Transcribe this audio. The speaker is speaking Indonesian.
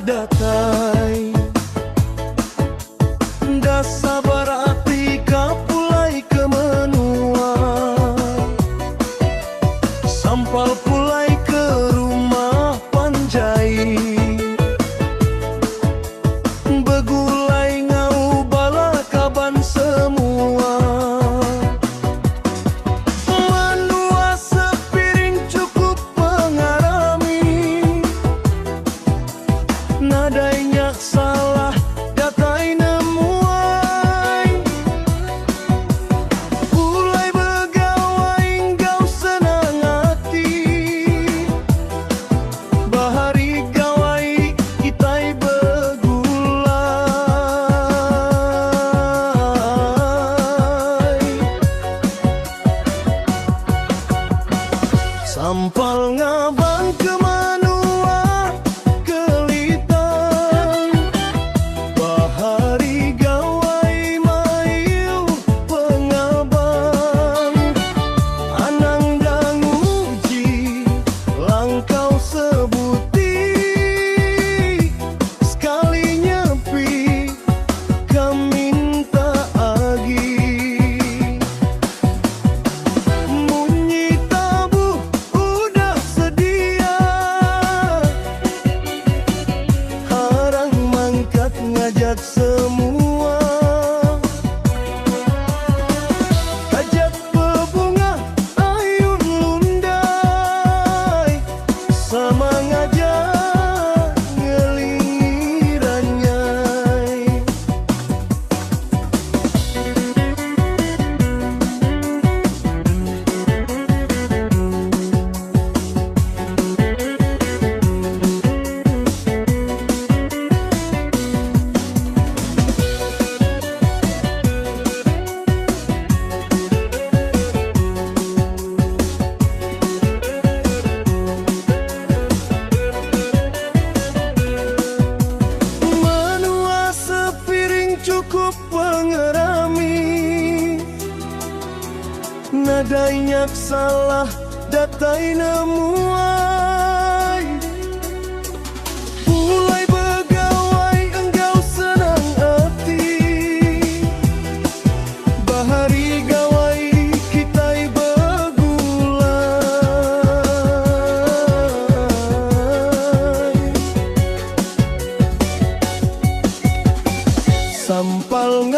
datai da sabar ati kapulai ke menua sampal pulai ke rumah panjai begulai ngau bala kaban semua menua sepiring cukup mengarami nadainya salah datai nemuai pulai begawai engkau senang hati bahari gawai kitai begulai sampal ngabang ke menua kelitan bahari gawai mayu pengabang anang danguji langkau sebuti sekali nyepi kami minta agi munyi tabuh udah sedia harang mangkat ngajak semua ajak bebunga ayun lundai sama ngajak ngeliranyai menua sepiring cukup pengerami nadainya salah datai nemuai pulai begawai engkau senang hati bahari gawai kitai begulai sampal